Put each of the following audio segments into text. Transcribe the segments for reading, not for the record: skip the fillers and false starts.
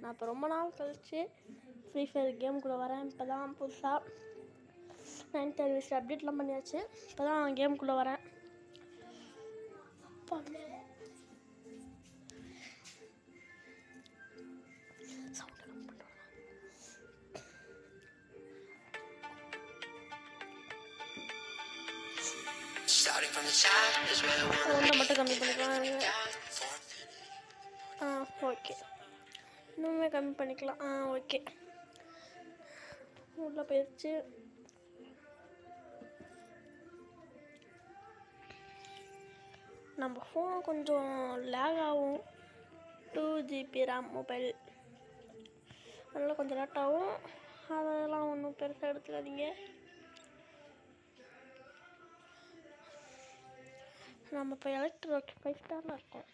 நான் இப்போ ரொம்ப நாள் கழிச்சு ஃப்ரீ ஃபயர் கேமுக்குள்ளே வரேன். இப்போ தான் புதுசாக 9th anniversary அப்டேட்லாம் பண்ணியாச்சு. இப்போ தான் கேமுக்குள்ளே வரேன். சவுண்டை மட்டும் கம்மி பண்ணிக்கலாம். ஓகே, இன்னுமே கம்மி பண்ணிக்கலாம். ஓகே, உள்ள போயிடுச்சு. நம்ம ஃபோன் கொஞ்சம் லேக் ஆகும். 2GB RAM மொபைல், அதனால் கொஞ்சம் லேட் ஆகும். அதெல்லாம் ஒன்றும் பெருசாக எடுத்துக்காதீங்க. நம்ம இப்போ எலக்ட்ரிக் 5 ஸ்டாரில் இருக்கோம்.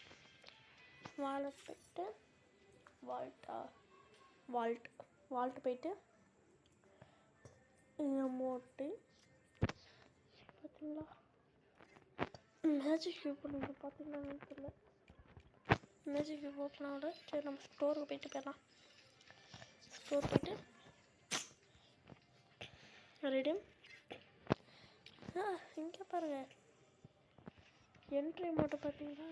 வாலெட் போய்ட்டு வால்ட்டு போய்ட்டு அமௌண்ட்டு பார்த்தீங்களா, மேஜிக் கியூப் பண்ணுறது பார்த்தீங்களான்னு தெரியல. மேஜிக் கியூப் ஓப்பன் ஆகுது. சரி, நம்ம ஸ்டோருக்கு போயிட்டு போயிடலாம். ஸ்டோர் போய்ட்டு ரெடியும் இங்கே பாருங்கள், என்ட்ரி மட்டும் பார்த்தீங்களா,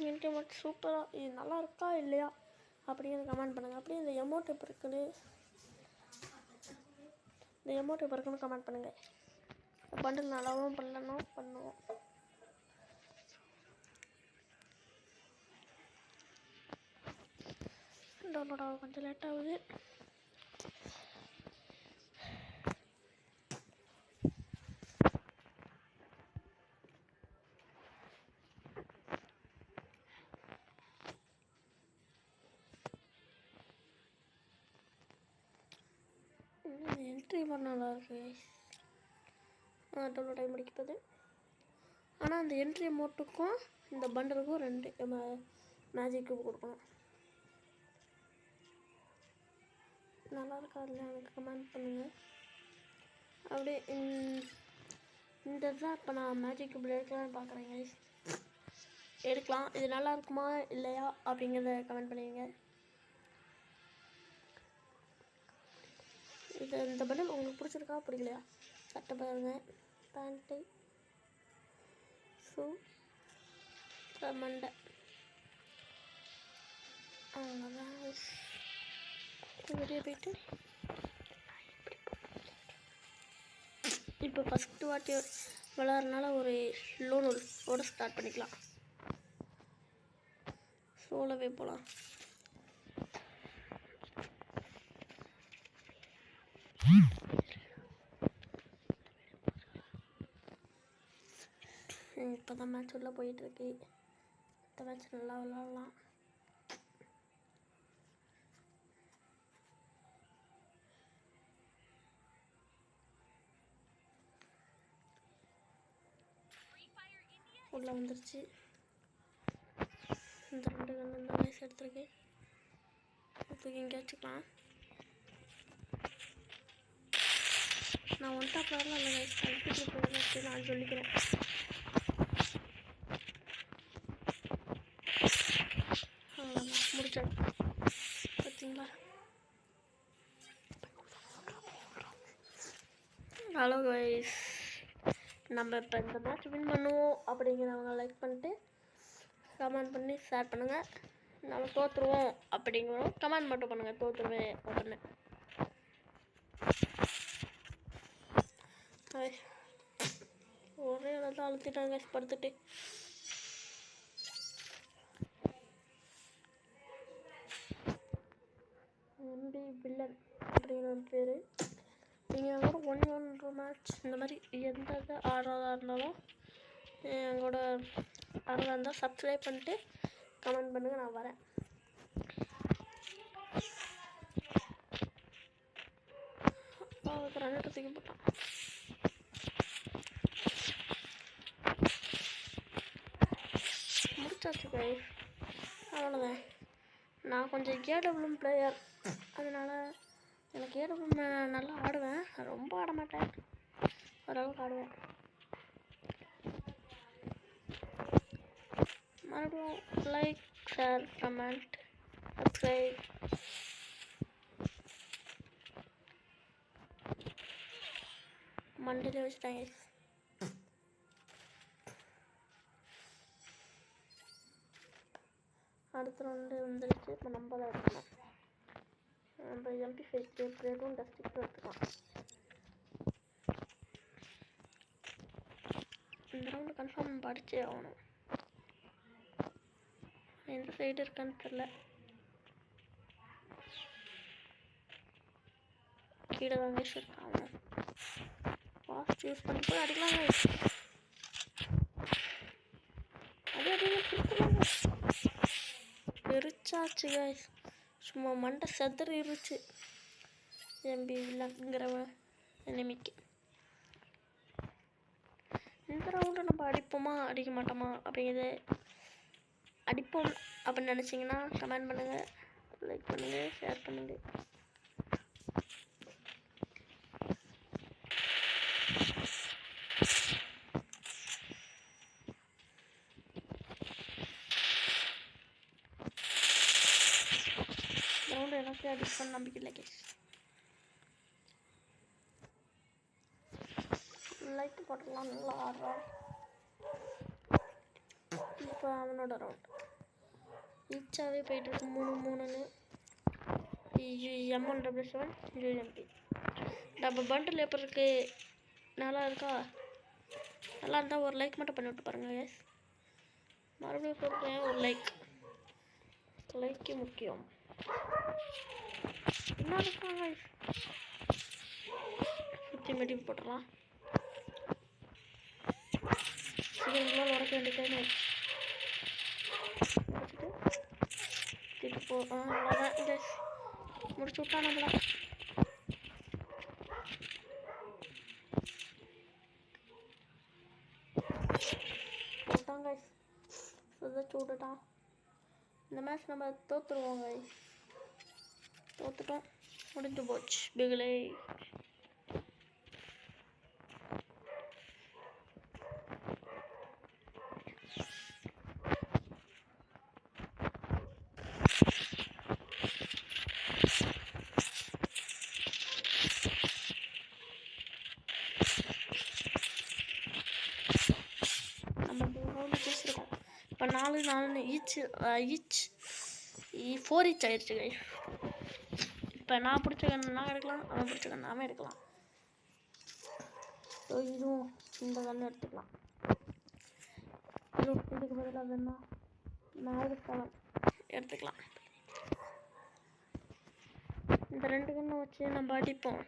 என்ட்ரி மட்டும் சூப்பராக. இது நல்லா இருக்கா இல்லையா அப்படின்னு கமெண்ட் பண்ணுங்கள். அப்படியே இந்த எமௌண்ட் எப்போ இருக்குன்னு கமெண்ட் பண்ணுங்கள். பண்டில் நல்லாவும் பண்ணணும் பண்ணுவோம். டவுன்லோட் ஆக கொஞ்சம் லேட் ஆகுது. என்ட்ரி மாதிரி நல்லா இருக்கு. டவுன்லோட் ஆகி முடிக்கப்போது. ஆனால் அந்த என்ட்ரி அமௌண்ட்டுக்கும் இந்த பண்டலுக்கும் 2 மேஜிக் கியூப் கொடுக்கணும். நல்லா இருக்கா இல்லை எனக்கு கமெண்ட் பண்ணுங்கள். அப்படியே இந்த தான் இப்போ நான் மேஜிக் கியூப் எடுக்கலான்னு பார்க்குறேங்க. எடுக்கலாம். இது நல்லா இருக்குமா இல்லையா அப்படிங்கிறத கமெண்ட் பண்ணுவீங்க. இந்த பண்டல் உங்களுக்கு பிடிச்சிருக்கா பிடிக்கலையா? சட்டை பாருங்கள், பேண்ட்டு, ஷூ, மண்டை, அவ்வளோதான். வெளியே போயிட்டு இப்போ ஃபஸ்ட்டு வாட்டி விளாட்றதுனால ஒரு லோனோட ஸ்டார்ட் பண்ணிக்கலாம். சோலவே போகலாம். இப்போ தான் மேட்ச் உள்ளே போயிட்டுருக்கு. இந்த மேட்ச் நல்லா விளாட்லாம். உள்ளே வந்துருச்சு. இந்த 2 கன்று இந்த வயசு எடுத்துருக்கு. அதுக்கு இங்கே வச்சுக்கலாம். நான் ஒன் டாப் வரல அந்த வயசு கழிப்பிட்டு போயிடுச்சு நான் சொல்லிக்கிறேன். முடிச்சேன் பார்த்தீங்களா. ஹலோ கைஸ், நம்ம இப்போ இந்த மேட்ச் வின் பண்ணுவோம் அப்படிங்கிறவங்க லைக் பண்ணிட்டு கமெண்ட் பண்ணி ஷேர் பண்ணுங்கள். நம்ம தோற்றுருவோம் அப்படிங்கிறோம் கமெண்ட் மட்டும் பண்ணுங்கள். தோற்றுருவேன் அப்படின்னு. ஒரே இடத்துல அழுத்திட்டாங்க படுத்துட்டு. எம்பி வில்லன் அப்படிங்கிற பேர். நீங்கள் கூட 1v1 மேட்ச் இந்த மாதிரி எந்த இது ஆடுறதா இருந்தாலும் எங்களோட ஆடுறதா இருந்தால் சப்ஸ்கிரைப் பண்ணிட்டு கமெண்ட் பண்ணுங்கள், நான் வரேன். அதுக்கு 2 தூக்கி போட்டான். முடிச்சாச்சு கைஸ், அவ்வளோதான். நான் கொஞ்சம் ஏடபிள்யூஎம் பிளேயர், அதனால் எனக்கு ஏடபிள்யூஎம் நல்லா ஆடுவேன். ரொம்ப ஆட மாட்டேன், ஓரளவுக்கு ஆடுவேன். மறுபடியும் லைக் ஷேர், கமெண்ட், சப்ஸ்கிரைப். மண்டலே வச்சுட்டாங்க. அடுத்த ரவுண்டு வந்துருச்சு. இப்போ நம்ம தான் எடுக்கணும். நம்ம MP5 டேப்லெட்டும் டஸ்டிக்கும் எடுத்துக்கலாம். இந்த ரவுண்டு கன்ஃபார்ம் படிச்சே ஆகணும். எந்த சைடு இருக்கான்னு தெரியல. கீழே தான் இருக்காங்க. ஃபாஸ்ட் யூஸ் பண்ணி போய் அடிக்கலாங்க. எரிச்சாச்சு கைஸ். சும்மா மண்டை செதறிருச்சு எம்பி வில்லங்கிறவன் எனிமிக்கு. இந்த ரவுண்டு நம்ம அடிப்போமா அடிக்க மாட்டோமா அப்படிங்கிறது அடிப்போம் அப்படின்னு நினச்சிங்கன்னா கமெண்ட் பண்ணுங்கள், லைக் பண்ணுங்கள், ஷேர் பண்ணுங்கள். ரவுண்டு எனக்கு அடிக்க பண்ண நம்பிக்கை இல்லை கேஸ். லைக் போட்டுடலாம். நல்லா ஆடுறான். இப்போ அவனோட ரவுண்டு ஈச்சாகவே போயிட்டுருக்கு. 3-3ன்னு M1W7 UMP. நம்ம பண்டில் எப்படி இருக்கு? நல்லா இருக்கா? நல்லா இருந்தால் ஒரு லைக் மட்டும் பண்ணிவிட்டு பாருங்கள் கேஸ். மறுபடியும் சொல்கிறேன், ஒரு லைக்கு முக்கியம். என்ன இருக்காங்க சுற்றி மெடி போட்டுடலாம். சீக்கிரங்களால் உடக்க வேண்டியது போ. அவ்வளோதான் கேஸ், முடிச்சு விட்டா நம்மளா. போட்டான் கைஸ், சுதச்சு விட்டுட்டான். இந்த மேட்ச் நம்ம தோற்றுருவோம் கைஸ். தோத்துட்டோம், முடிஞ்சு போச்சு பிகிலே. இப்போ 4-4 ஈச் 4 ஈச் ஆயிடுச்சு கைஸ். இப்போ நான் பிடிச்ச கன்று நான் எடுக்கலாம், அவன் பிடிச்ச கன்று அவன் எடுக்கலாம். ஸோ இதுவும் இந்த கன்று எடுத்துக்கலாம். இதுக்கு பதிலாக வேணும்னா நான் எடுத்துக்கலாம். இந்த 2 கன்னை வச்சு நம்ம அடிப்போம்.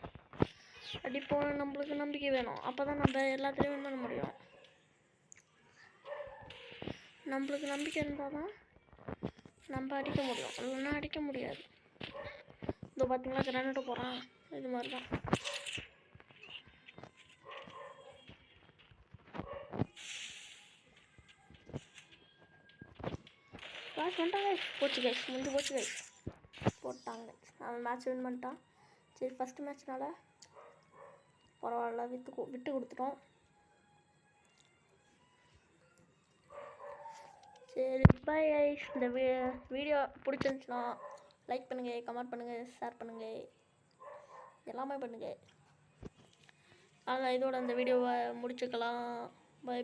நம்மளுக்கு நம்பிக்கை வேணும். அப்போ தான் நம்ம எல்லாத்துலேயும் வின் பண்ண முடியும். நம்மளுக்கு நம்பிக்கை இருந்தால் தான் நம்ம அடிக்க முடியும், இல்லைன்னா அடிக்க முடியாது. இதோ பார்த்தீங்களா கிரானைட்டு போகிறான். இது மாதிரி தான். காசு வந்துட்டாங்க. போச்சு கைஸ், முடிஞ்சு போச்சு கைஸ். போட்டாங்க, அவன் மேட்ச் வின் பண்ணிட்டான். சரி, ஃபஸ்ட்டு மேட்ச்னால பரவாயில்ல, விட்டு கொடுத்துட்டோம். சரி, பை கைஸ். இந்த வீடியோ பிடிச்சிருந்துச்சுன்னா லைக் பண்ணுங்கள், கமெண்ட் பண்ணுங்கள், ஷேர் பண்ணுங்கள், எல்லாமே பண்ணுங்கள். இதோட அந்த வீடியோவை முடிச்சுக்கலாம். பை.